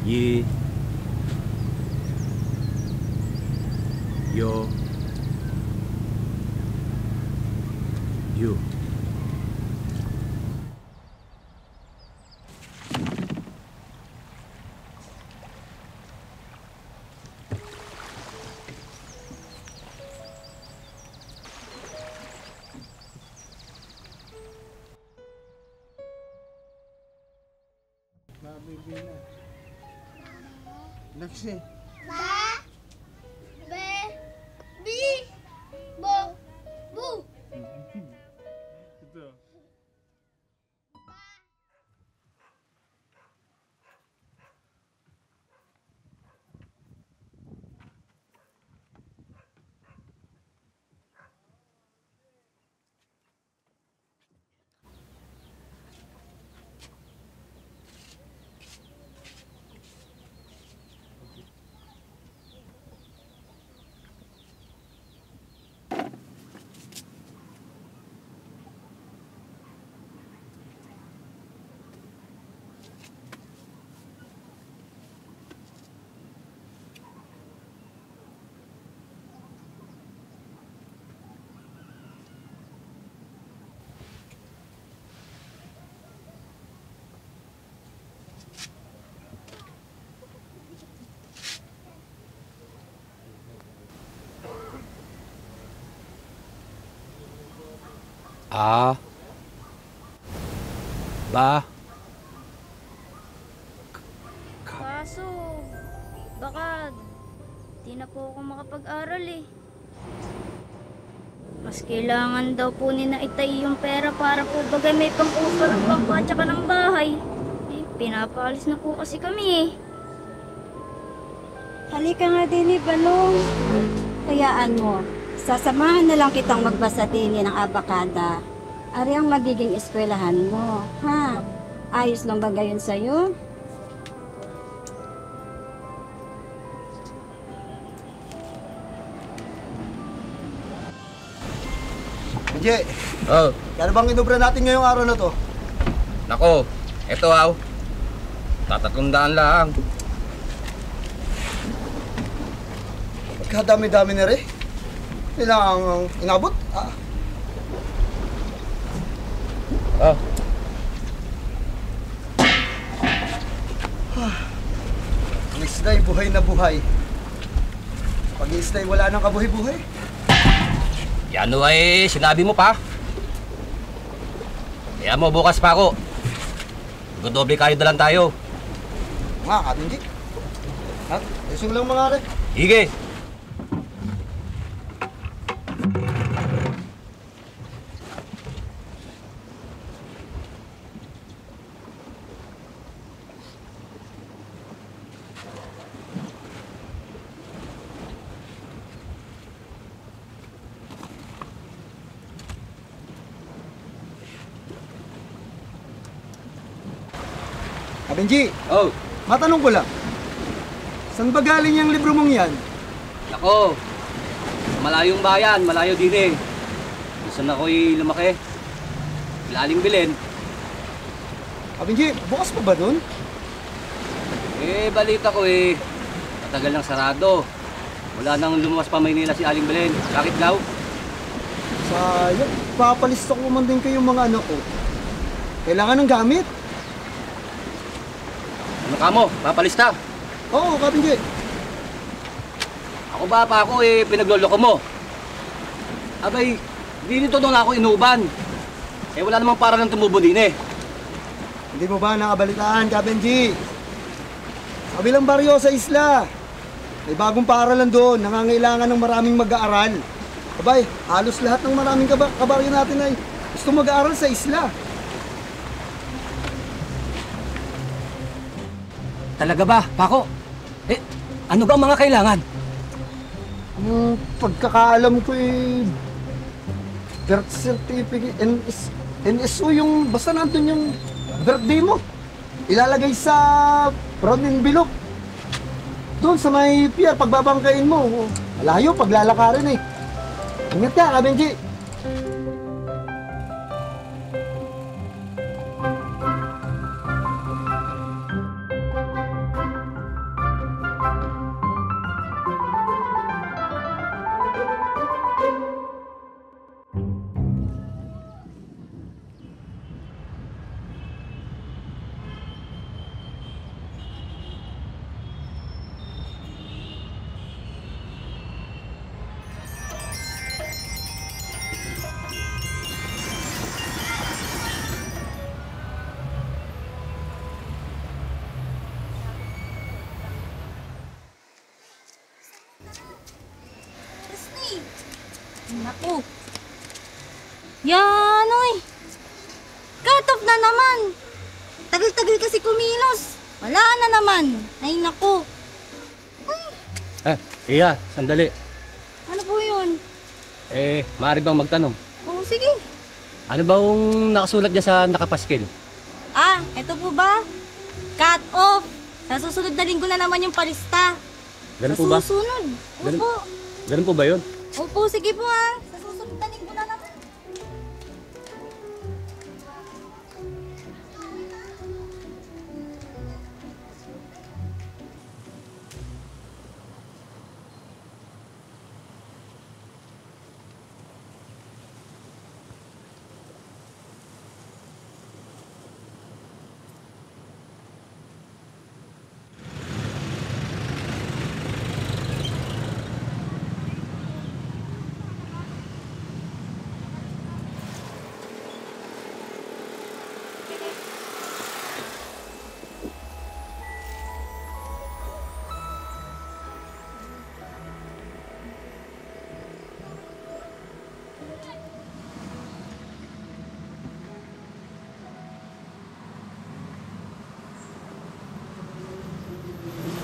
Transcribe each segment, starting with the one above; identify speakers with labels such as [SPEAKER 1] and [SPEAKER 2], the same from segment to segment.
[SPEAKER 1] Yi. Yo. You.
[SPEAKER 2] Baby na. Lexi.
[SPEAKER 3] Ba, be, bi, bo, bu.
[SPEAKER 2] Ito.
[SPEAKER 1] Ah. Ba.
[SPEAKER 4] Kaso, baka di na po ako makapag-aral eh. Mas kailangan daw po ni na Itay yung pera para po bagay may pang-uso ng bangko at saka ng bahay. Eh, pinapaalis na po kasi kami eh.
[SPEAKER 5] Halika nga din Balong. Hayaan mo, sasamahan na lang kitang magbasa din ng abakada. Ari ang magiging eskwelahan mo, ha? Ayos lang ba gayon sa'yo?
[SPEAKER 2] Benji,
[SPEAKER 1] Oh,
[SPEAKER 2] kano bang inubra natin ngayong araw na to?
[SPEAKER 1] nako. Eto aw. Tatatundaan lang.
[SPEAKER 2] Kadami-dami na rin. Kailangang inabot.
[SPEAKER 1] Oh.
[SPEAKER 2] Ang isda'y buhay na buhay. Pag isda'y wala nang kabuhay-buhay.
[SPEAKER 1] Yan o ay sinabi mo pa. Kaya mo bukas pa ako. Godoble kayo dalan tayo.
[SPEAKER 2] Nga, Benji. Ha? Isong lang mga rin.
[SPEAKER 1] Hige.
[SPEAKER 2] Benji,
[SPEAKER 1] Oh,
[SPEAKER 2] matanong ko lang. Saan ba galing yung libro mong yan?
[SPEAKER 1] nako. Sa malayong bayan, malayo din eh. Gusto na ako'y lumaki. Laling bilin.
[SPEAKER 2] Benji, bukas pa ba dun?
[SPEAKER 1] Eh, balita ko eh. Matagal nang sarado. Wala nang lumuwas pa Maynila si Aling Belen. Bakit daw?
[SPEAKER 2] Sayang, papalista ko man din kayong mga anak ko. Kailangan ng gamit.
[SPEAKER 1] Ano ka mo? Papalista?
[SPEAKER 2] Oo, Benji.
[SPEAKER 1] Ako ba pa ako eh, pinagloloko mo? Abay, di nito doon ako inuban. Eh wala namang para ng tumubo din eh.
[SPEAKER 2] Hindi mo ba nakabalitaan, Benji? Kabilang baryo sa isla. May bagong paaralan doon, nangangailangan ng maraming mag-aaral. Abay, halos lahat ng maraming kabaryo natin ay gusto mag-aaral sa isla.
[SPEAKER 1] Talaga ba, Pako? Eh, ano ba ang mga kailangan?
[SPEAKER 2] Ang pagkakaalam ko birth certificate, NSO yung, basta nandun yung birthday mo. Ilalagay sa brown envelope. Doon sa may pier, pagbabangkain mo. Malayo, paglalakarin eh. Ingat ka, Benji.
[SPEAKER 5] Naku. Yan, oy. Cut off na naman. Tagal-tagal kasi kumilos. Wala na naman. Ay, naku.
[SPEAKER 1] Iya, sandali.
[SPEAKER 5] Ano po yun?
[SPEAKER 1] Maaari bang magtanong?
[SPEAKER 5] Oh, sige.
[SPEAKER 1] Ano ba yung nakasulat niya sa nakapaskil?
[SPEAKER 5] Ah, eto po ba? Cut off. Sa susunod na linggo na naman yung palista.
[SPEAKER 1] Ganun
[SPEAKER 5] Sa
[SPEAKER 1] po ba?
[SPEAKER 5] susunod.
[SPEAKER 1] Ganun-
[SPEAKER 5] Opo.
[SPEAKER 1] Ganun po ba yun?
[SPEAKER 5] Opo, sige po ha. Sa susunod na linggo na naman.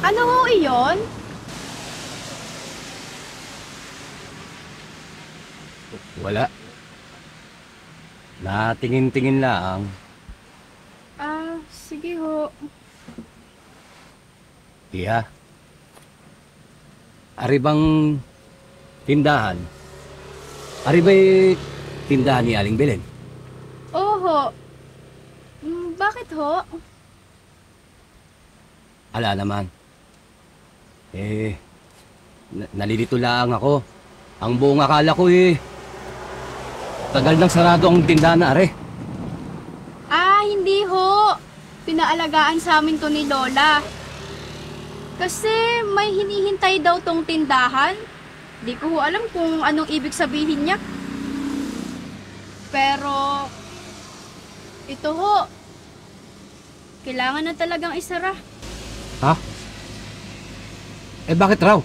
[SPEAKER 3] Ano ho iyon?
[SPEAKER 1] Wala. Natingin-tingin lang.
[SPEAKER 3] Sige ho.
[SPEAKER 1] Iya. Ari bang tindahan? Ari ba'y tindahan ni Aling Belen?
[SPEAKER 3] Oho. Bakit ho?
[SPEAKER 1] Ala naman. Nalilito lang ako. Ang buong akala ko tagal nang sarado ang tindahan na are.
[SPEAKER 3] Hindi ho. Pinaalagaan sa amin to ni Lola. Kasi may hinihintay daw tong tindahan. Di ko ho alam kung anong ibig sabihin niya. Pero, ito ho. Kailangan na talagang isara.
[SPEAKER 1] Ha? Bakit raw?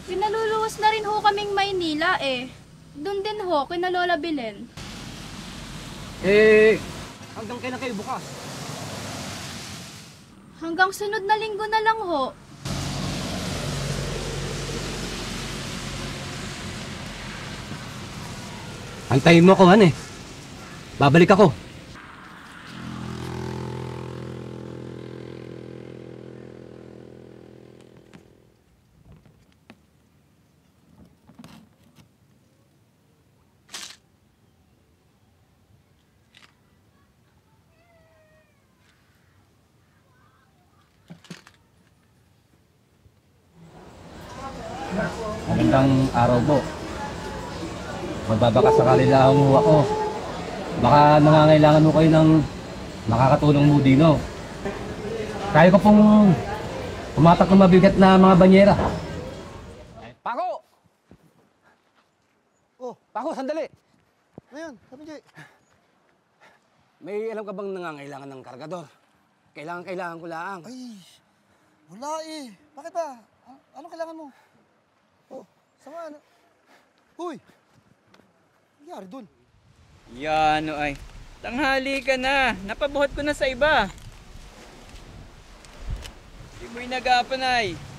[SPEAKER 3] Pinaluluwas na rin ho kaming Maynila eh. Doon din ho, kina Lola Belen.
[SPEAKER 1] Hanggang kailan kayo bukas?
[SPEAKER 3] Hanggang sunod na linggo na lang ho.
[SPEAKER 1] Antayin mo ako, Han. Babalik ako. Magandang araw po. Magbabaka sakali lang ho ako. Baka nangangailangan mo kayo ng makakatulong mo dino. Kaya ko pong pumatak ng mabigat na mga banyera. Pako!
[SPEAKER 2] Oh,
[SPEAKER 1] Pako, sandali!
[SPEAKER 2] ngayon, sabi Jay.
[SPEAKER 1] May alam ka bang nangangailangan ng kargador? Kailangan ko lang.
[SPEAKER 2] Ay, wala eh. Bakit ba? Ano kailangan mo? Oh, sama na. Uy! Nangyari dun?
[SPEAKER 6] Yan o ay. Tanghali ka na. Napabuhat ko na sa iba. Di mo'y nag-aapanay.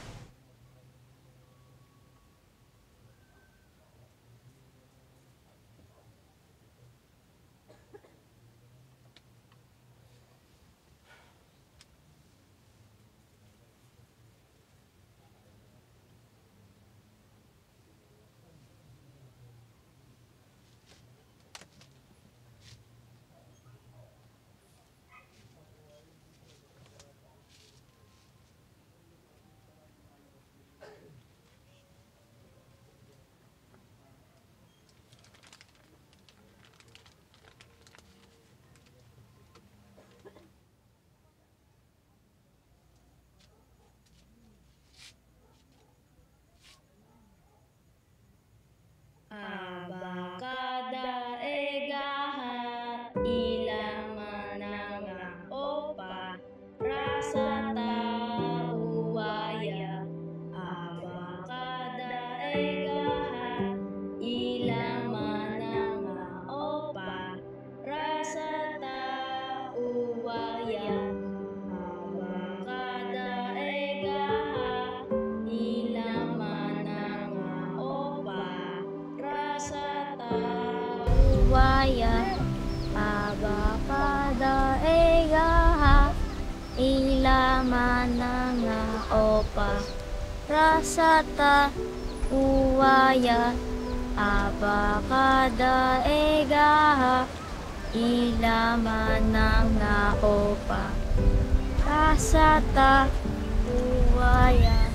[SPEAKER 4] opa. Rasata, uwaya, abakada, egaha, ilaman ng naopa. Rasata, uwaya,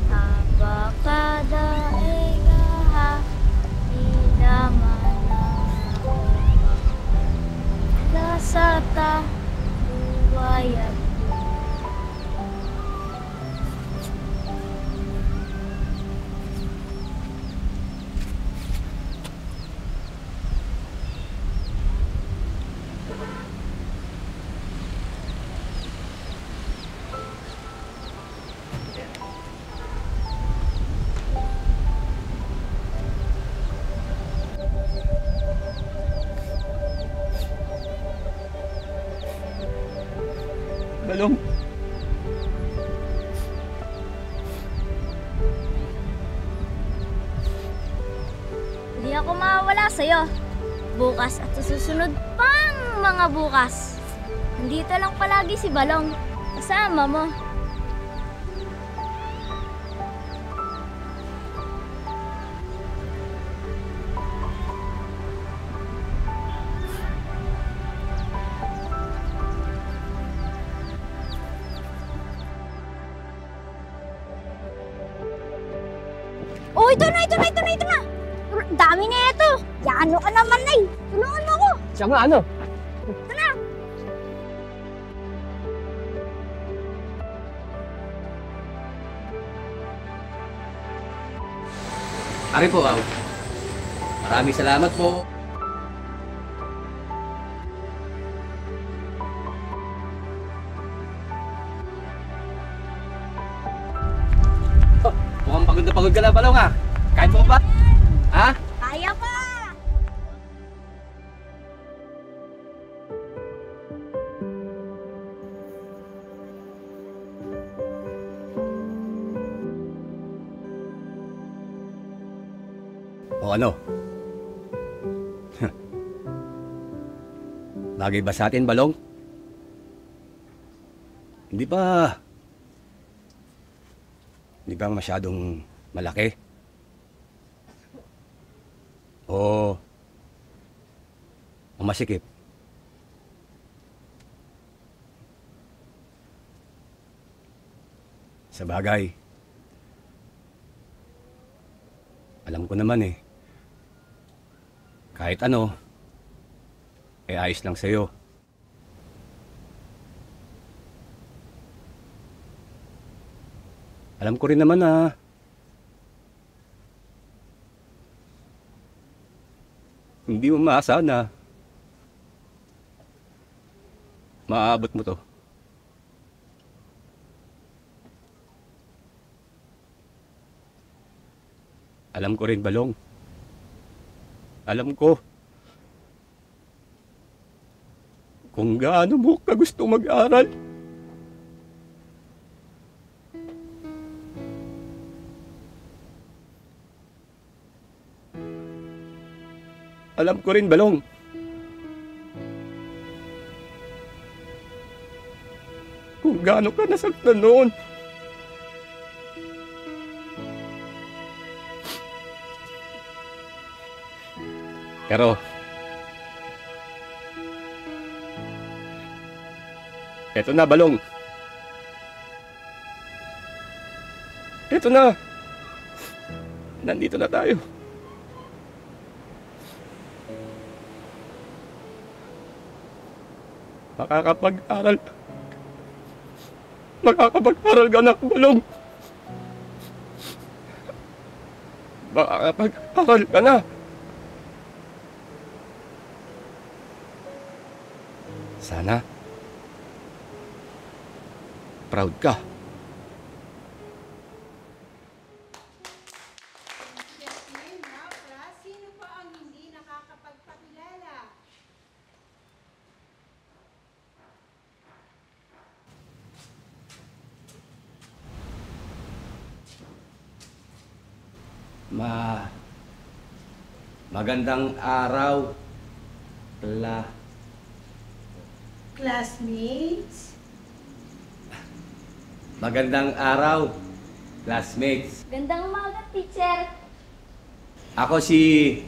[SPEAKER 4] abakada, egaha, ilaman ng naopa. Rasata, uwaya.
[SPEAKER 6] Balong.
[SPEAKER 4] Hindi ako mawawala sa'yo. Bukas at sa susunod pang mga bukas. Nandito lang palagi si Balong. Kasama mo. Oh, ito na! Dami na ito! Yaano ka naman, Nay! Tulungan mo ako!
[SPEAKER 1] Siya nga, ano? Ari po, maraming salamat po. Oh, mukhang pagod na pagod ka na, Balong, ha? Kain po ba? Ha?
[SPEAKER 4] Kaya pa!
[SPEAKER 1] O ano? Bagay ba sa atin, Balong? Hindi ba masyadong malaki? O masikip? Sa bagay, alam ko naman eh. Kahit ano, ayos lang sa'yo. Alam ko rin naman na hindi mo maasa na maaabot mo to. Alam ko rin, Balong. Alam ko kung gaano mo ka gusto mag-aral. Alam ko rin, Balong, kung gaano ka nasaktan noon. Pero, eto na, Balong. Eto na. Nandito na tayo. Makakapag-aral ka na, Balong. Makakapag-aral ka na. Sana proud ka.
[SPEAKER 7] Sino pa ang hindi nakakapagpakilala?
[SPEAKER 1] Magandang araw,
[SPEAKER 7] Classmates?
[SPEAKER 1] Magandang araw, classmates.
[SPEAKER 4] Gandang umaga, teacher.
[SPEAKER 1] Ako si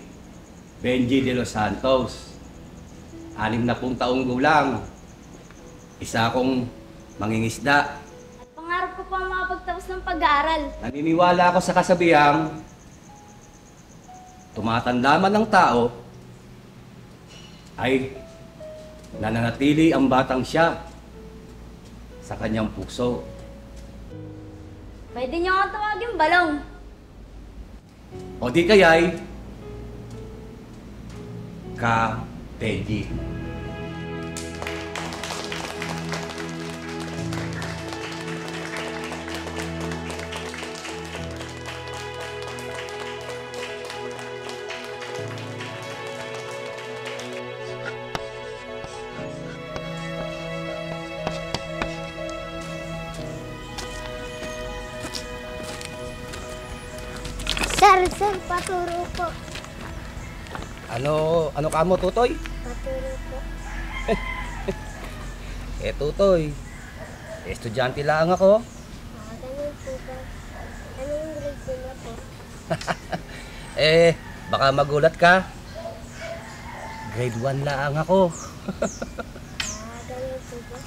[SPEAKER 1] Benji de los Santos. 60 taong gulang. Isa akong mangingisda.
[SPEAKER 4] At pangarap ko pa makapagtapos ng pag-aaral.
[SPEAKER 1] Naniniwala ako sa kasabihang tumatanda man ng tao ay nananatili ang batang siya sa kanyang puso.
[SPEAKER 4] Pwede niyo ako tawagin Balong.
[SPEAKER 1] O di kaya'y Ka-Benji.
[SPEAKER 4] Sir, paturo po.
[SPEAKER 1] Ano ka mo, Tutoy?
[SPEAKER 4] Paturo po.
[SPEAKER 1] Tutoy, estudyante lang ako.
[SPEAKER 4] Ganun po ba? Ano yung grade ko na po?
[SPEAKER 1] Baka magulat ka. Grade 1 lang ako.
[SPEAKER 4] Ganun po ba?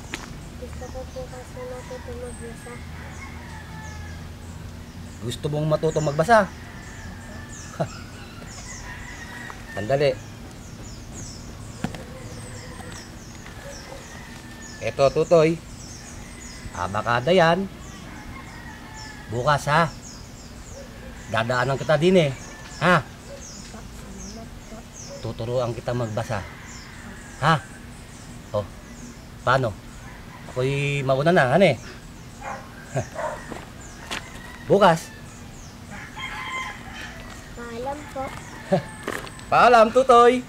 [SPEAKER 4] Gusto ko po kasi matuto magbasa.
[SPEAKER 1] Gusto mong matutong magbasa? Sandali. Eto, Tutoy. Abakada yan. Bukas, ha? Dadaanan kita din, eh. Ha? Tuturuan kita magbasa. Ha? Oh, paano? Ako'y mauna na, ano eh? Bukas.
[SPEAKER 4] Paalam po.
[SPEAKER 1] Paalam, Tutoy.